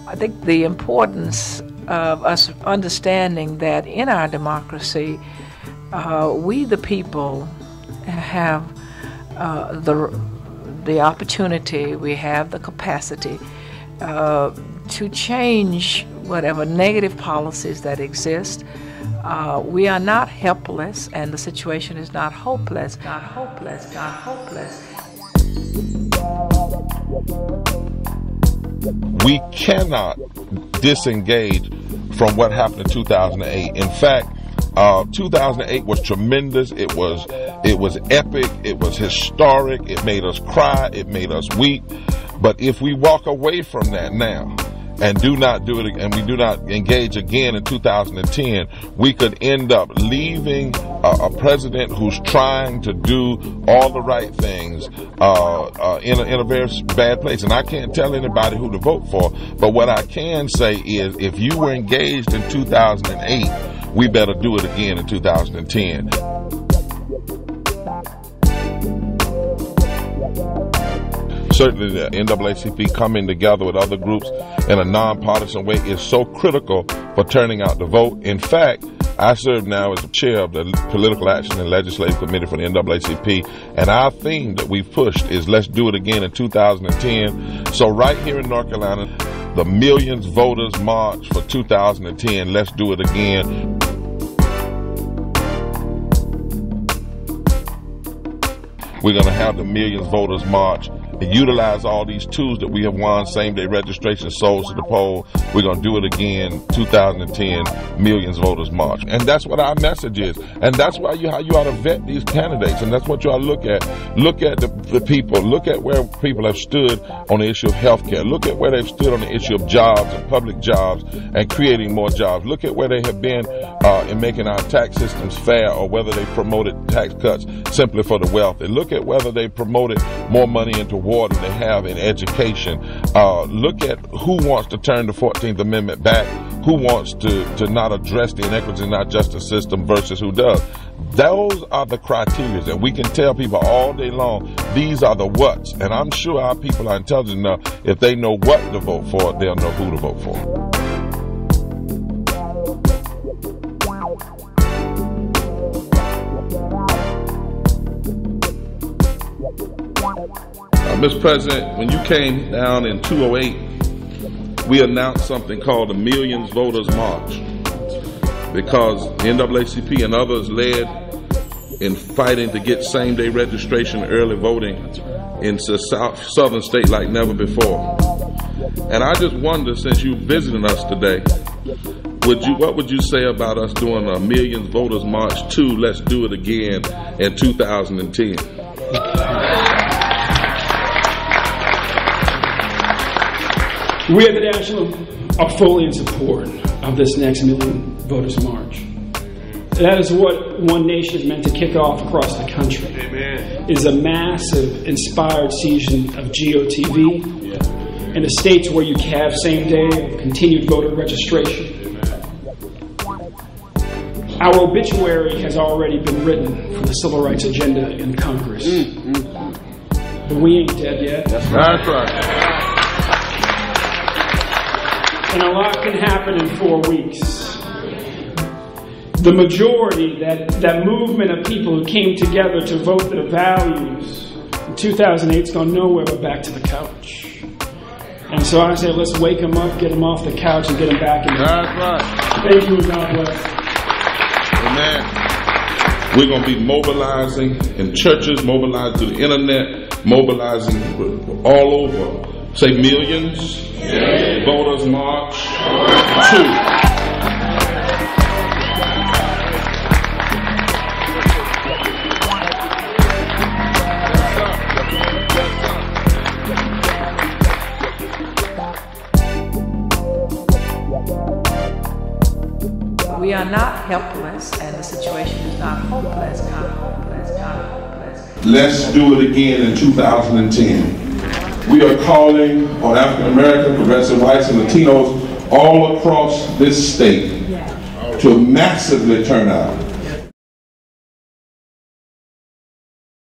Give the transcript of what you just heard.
I think the importance of us understanding that in our democracy, we the people have the opportunity, we have the capacity to change whatever negative policies that exist. We are not helpless, and the situation is not hopeless. Not hopeless, not hopeless. We cannot disengage from what happened in 2008. In fact, 2008 was tremendous. It was epic. It was historic. It made us cry. It made us weep. But if we walk away from that now and do not do it, and we do not engage again in 2010, we could end up leaving a president who's trying to do all the right things in a very bad place. And I can't tell anybody who to vote for, but what I can say is if you were engaged in 2008, we better do it again in 2010. Certainly the NAACP coming together with other groups in a nonpartisan way is so critical for turning out the vote. In fact, I serve now as the chair of the Political Action and Legislative Committee for the NAACP, and our theme that we've pushed is let's do it again in 2010. So right here in North Carolina, the Millions Voters March for 2010, let's do it again. We're going to have the Millions Voters March and utilize all these tools that we have won, same-day registration, souls to the poll. We're going to do it again, 2010 Millions Voters March. And that's what our message is. And that's why how you ought to vet these candidates. And that's what you ought to look at. Look at the people. Look at where people have stood on the issue of health care. Look at where they've stood on the issue of jobs and public jobs and creating more jobs. Look at where they have been in making our tax systems fair, or whether they promoted tax cuts simply for the wealthy. Look at whether they promoted more money into war than they have in education. Look at who wants to turn the 14th Amendment back, who wants to not address the inequities in our justice system versus who does. Those are the criteria, and we can tell people all day long, these are the whats. And I'm sure our people are intelligent enough, if they know what to vote for, they'll know who to vote for. Mr. President, when you came down in 2008, we announced something called the Millions Voters March, because the NAACP and others led in fighting to get same-day registration, early voting in southern states like never before. And I just wonder, since you visiting us today, what would you say about us doing a Millions Voters March 2, let's do it again in 2010? We at the National are fully in support of this next Million Voters March. That is what One Nation is meant to kick off across the country. Amen. It is a massive, inspired season of GOTV in the states where you have same-day continued voter registration. Amen. Our obituary has already been written for the civil rights agenda in Congress. But we ain't dead yet. That's right. And a lot can happen in 4 weeks. The majority, that movement of people who came together to vote their values in 2008 is gone nowhere but back to the couch. And so I say, let's wake them up, get them off the couch, and get them back in. That's right. Thank you, and God bless. Amen. We're going to be mobilizing in churches, mobilizing through the internet, mobilizing all over. Say Millions Voters March 2. We are not helpless, and the situation is not hopeless, not hopeless, not hopeless. Let's do it again in 2010. We are calling on African American, progressive whites, and Latinos all across this state to massively turn out